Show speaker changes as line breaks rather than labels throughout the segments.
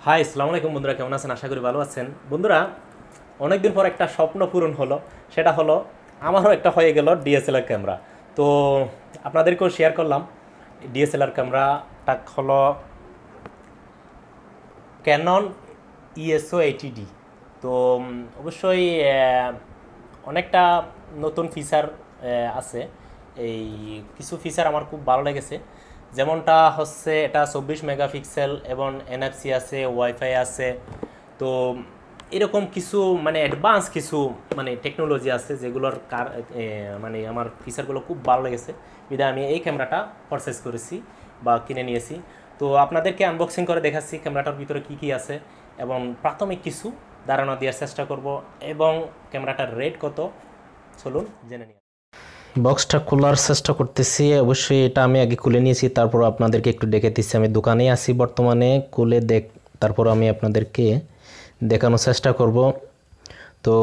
High, আসসালামু আলাইকুম বন্ধুরা, কেমন আছেন? আশা করি ভালো আছেন। বন্ধুরা, অনেকদিন পর একটা স্বপ্ন পূরণ হলো। সেটা হলো আমারও একটা হয়ে গেল ডিএসএলআর ক্যামেরা। তো আপনাদেরকেও শেয়ার করলাম। ডিএসএলআর ক্যামেরাটা হলো ক্যানন ইএসও 80D। তো অবশ্যই অনেকটা নতুন ফিচার আছে। এই কিছু ফিচার আমার খুব ভালো লেগেছে। যেমনটা হচ্ছে এটা 24 মেগাপিক্সেল এবং এনএফসি আছে, ওয়াইফাই আছে। তো এরকম কিছু মানে অ্যাডভান্স কিছু মানে টেকনোলজি আছে যেগুলোর মানে আমার ফিচারগুলো খুব ভালো লেগেছে, বিধায় আমি এই ক্যামেরাটা পারচেস করেছি বা কিনে নিয়েছি। তো আপনাদেরকে আনবক্সিং করে দেখাচ্ছি ক্যামেরাটার ভিতরে কী কী আছে এবং প্রাথমিক কিছু ধারণা দেওয়ার চেষ্টা করব এবং ক্যামেরাটার রেট কত চলুন জেনে নিই। বক্সটা খোলার চেষ্টা করতেছি। অবশ্যই এটা আমি আগে খুলে নিয়েছি, তারপর আপনাদেরকে একটু দেখে দিচ্ছি। আমি দোকানে আছি বর্তমানে, খুলে তারপর আমি আপনাদেরকে দেখানোর চেষ্টা করব। তো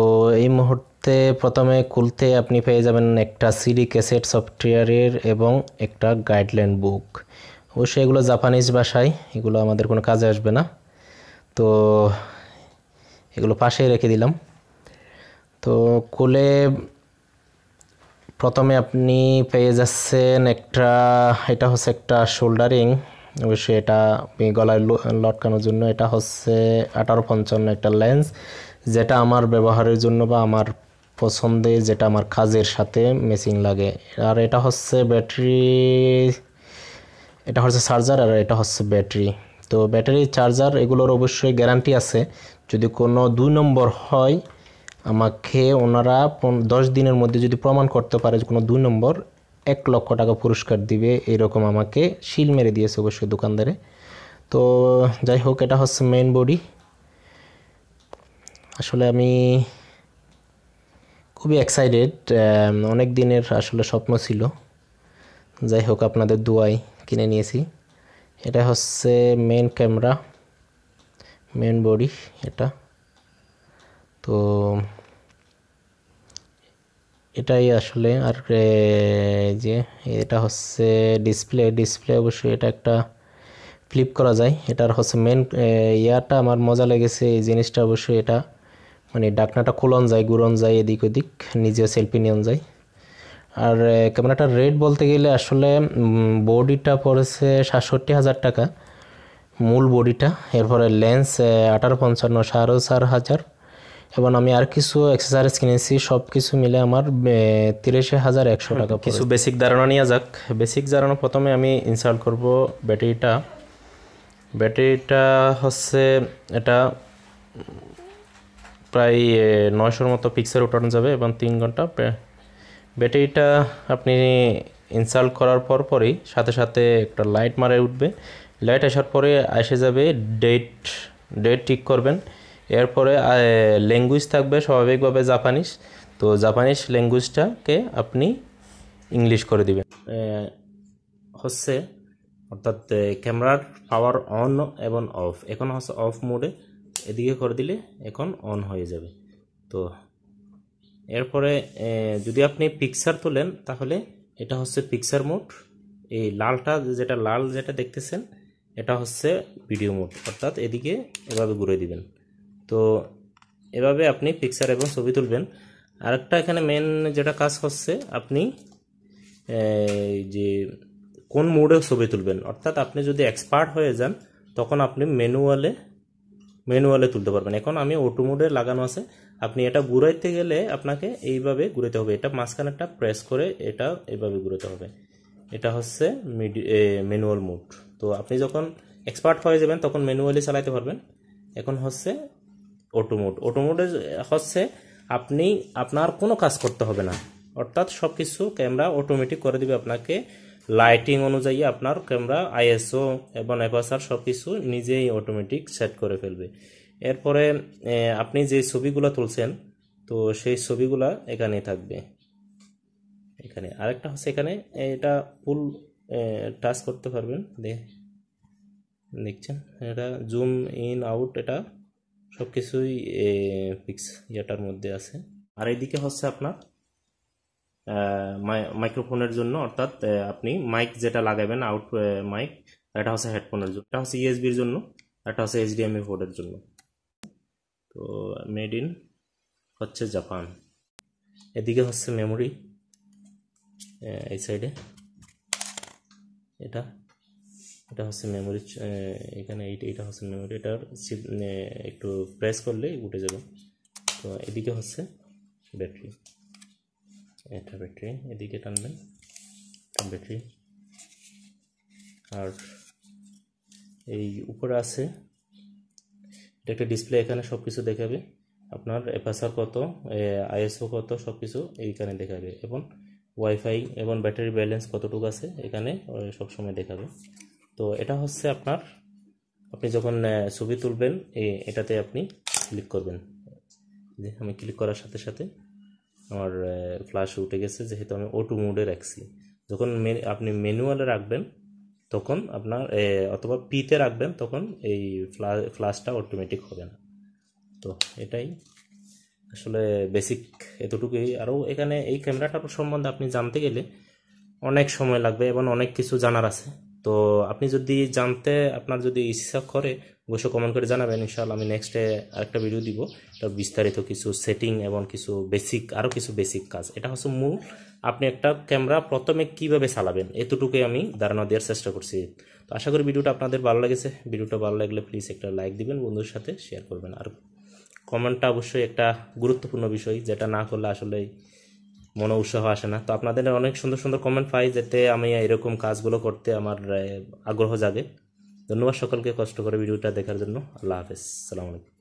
এই মুহূর্তে প্রথমে খুলতে আপনি পেয়ে যাবেন একটা সিডি ক্যাসেট সফটওয়্যারের এবং একটা গাইডলাইন বুক। অবশ্যই এগুলো জাপানিজ ভাষায়, এগুলো আমাদের কোনো কাজে আসবে না। তো এগুলো পাশেই রেখে দিলাম। তো খুলে প্রথমে আপনি পেয়ে যাচ্ছেন এটা হচ্ছে একটা শোল্ডারিং। অবশ্যই এটা আপনি গলায় লটকানোর জন্য। এটা হচ্ছে 1855 একটা লেন্স, যেটা আমার ব্যবহারের জন্য বা আমার পছন্দে, যেটা আমার কাজের সাথে ম্যাচিং লাগে। আর এটা হচ্ছে ব্যাটারি, এটা হচ্ছে চার্জার, আর এটা হচ্ছে ব্যাটারি। তো ব্যাটারি চার্জার এগুলোর অবশ্যই গ্যারান্টি আছে। যদি কোনো 2 নম্বর হয়, আমাকে ওনারা 10 দিনের মধ্যে যদি প্রমাণ করতে পারে যে কোনো 2 নম্বর, 1 লক্ষ টাকা পুরস্কার দিবে, এরকম আমাকে শিল মেরে দিয়েছে অবশ্যই দোকানদারে। তো যাই হোক, এটা হচ্ছে মেইন বডি। আসলে আমি খুবই এক্সাইটেড, অনেক দিনের আসলে স্বপ্ন ছিল। যাই হোক, আপনাদের দোয়ায় কিনে নিয়েছি। এটা হচ্ছে মেইন ক্যামেরা, মেইন বডি এটা। তো এটাই আসলে। আর যে এটা হচ্ছে ডিসপ্লে অবশ্যই এটা একটা ফ্লিপ করা যায়। এটার হচ্ছে মেন ইয়াটা আমার মজা লেগেছে, এই জিনিসটা। অবশ্যই এটা মানে ডাকনাটা খোলন যায়, ঘুরন যায়, এদিক ওদিক, নিজে সেলফি নিয়ন যায়। আর ক্যামেরাটার রেট বলতে গেলে আসলে বডিটা পড়েছে 67,000 টাকা, মূল বডিটা। এরপরে লেন্স 1855, 4,500। এবং আমি আর কিছু অ্যাক্সেসরিজ কিনেছি, সব কিছু মিলে আমার 83,100 টাকা। কিছু বেসিক ধারণা নিয়ে যাক। বেসিক ধারণা প্রথমে আমি ইনস্টল করব ব্যাটারিটা হচ্ছে এটা প্রায় 900-র মতো পিক্সেল উঠানো যাবে এবং 3 ঘন্টা। ব্যাটারিটা আপনি ইনস্টল করার পরই সাথে সাথে একটা লাইট মারে উঠবে। লাইট আসার পরে এসে যাবে ডেট ঠিক করবেন। এরপরে ল্যাঙ্গুয়েজ থাকবে স্বাভাবিকভাবে জাপানিজ। তো জাপানিজ ল্যাঙ্গুয়েজটাকে আপনি ইংলিশ করে দিবেন হচ্ছে, অর্থাৎ ক্যামেরার পাওয়ার অন এবং অফ। এখন হচ্ছে অফ মোডে, এদিকে করে দিলে এখন অন হয়ে যাবে। তো এরপরে যদি আপনি পিকচার তোলেন, তাহলে এটা হচ্ছে পিকচার মোড। এই লাল যেটা দেখতেছেন, এটা হচ্ছে ভিডিও মোড, অর্থাৎ এদিকে এভাবে ঘুরে দিবেন। তো এভাবে আপনি পিকচার এবং ছবি তুলবেন। আরেকটা এখানে মেন যেটা কাজ হচ্ছে, আপনি যে কোন মোডে ছবি তুলবেন। অর্থাৎ আপনি যদি এক্সপার্ট হয়ে যান, তখন আপনি ম্যানুয়ালে তুলতে পারবেন। এখন আমি অটো মোডে লাগানো আছে। আপনি এটা ঘুরাইতে গেলে আপনাকে এইভাবে ঘুরাতে হবে, এটা মাঝখানেরটা প্রেস করে এটা এইভাবে ঘুরাতে হবে। এটা হচ্ছে ম্যানুয়াল মোড। তো আপনি যখন এক্সপার্ট হয়ে যাবেন, তখন ম্যানুয়ালি চালাতে পারবেন। এখন হচ্ছে অটো মোডে হচ্ছে আপনি আপনার কোনো কাজ করতে হবে না, অর্থাৎ সব কিছু ক্যামেরা অটোমেটিক করে দিবে আপনাকে। লাইটিং অনুযায়ী আপনার ক্যামেরা আইএসও এবং অ্যাপারচার সব কিছু নিজেই অটোমেটিক সেট করে ফেলবে। এরপরে আপনি যে ছবিগুলো তুলছেন, তো সেই ছবিগুলা এখানেই থাকবে। এখানে আরেকটা হচ্ছে, এখানে এটা ফুল টাচ করতে পারবেন। দেখছেন, এটা জুম ইন আউট, এটা সব কিছুই ইয়াটার মধ্যে আছে। আর এইদিকে হচ্ছে আপনার মাইক্রোফোনের জন্য, অর্থাৎ আপনি মাইক যেটা লাগাবেন, আউট মাইক। এটা হচ্ছে হেডফোনের জন্য, এটা হচ্ছে ইউএসবির জন্য। একটা হচ্ছে এইচডিএমআই পোর্টের জন্য। তো মেড ইন হচ্ছে জাপান। এদিকে হচ্ছে মেমোরি, এই সাইডে এটা হচ্ছে মেমোরি, এখানে এইটা হচ্ছে মেমোরি। এটার একটু প্রেস করলে উঠে যাবে। তো এদিকে হচ্ছে ব্যাটারি, এটা ব্যাটারি, এদিকে টানবেন ব্যাটারি। আর এই উপরে আছে এটা একটা ডিসপ্লে, এখানে সব কিছু দেখাবে, আপনার অ্যাপারচার কত, আইএসও কত, সব কিছু এইখানে দেখাবে, এবং ওয়াইফাই এবং ব্যাটারি ব্যালেন্স কতটুকু আছে এখানে সবসময় দেখাবে। তো এটা হচ্ছে আপনার, আপনি যখন ছবি তুলবেন এটাতে আপনি ক্লিক করবেন। আমি ক্লিক করার সাথে সাথে আমার ফ্ল্যাশ উঠে গেছে, যেহেতু আমি অটো মোডে রাখছি। যখন আপনি ম্যানুয়ালে রাখবেন তখন আপনার অথবা পিতে রাখবেন তখন এই ফ্ল্যাশটা অটোমেটিক হবে না। তো এটাই আসলে বেসিক এতটুকুই। আরও এখানে এই ক্যামেরাটার সম্বন্ধে আপনি জানতে গেলে অনেক সময় লাগবে এবং অনেক কিছু জানার আছে। তো আপনি যদি জানতে আপনার যদি ইচ্ছা করে অবশ্যই কমেন্ট করে জানাবেন, ইনশাআল্লাহ আমি নেক্সটে আরেকটা ভিডিও দিব, এটা বিস্তারিত কিছু সেটিং এবং কিছু বেসিক, আরও কিছু বেসিক কাজ। এটা হচ্ছে মূল, আপনি একটা ক্যামেরা প্রথমে কিভাবে চালাবেন এতটুকুই আমি ধারণা দেওয়ার চেষ্টা করছি। তো আশা করি ভিডিওটা আপনাদের ভালো লেগেছে। ভিডিওটা ভালো লাগলে প্লিজ একটা লাইক দিবেন, বন্ধুদের সাথে শেয়ার করবেন। আর কমেন্টটা অবশ্যই একটা গুরুত্বপূর্ণ বিষয়, যেটা না করলে আসলে মনে উৎসাহ আসে না। তো আপনাদের অনেক সুন্দর সুন্দর কমেন্ট পাই, যাতে আমি এরকম কাজগুলো করতে আমার আগ্রহ জাগে। ধন্যবাদ সকলকে কষ্ট করে ভিডিওটা দেখার জন্য। আল্লাহ হাফেজ, আসসালামু আলাইকুম।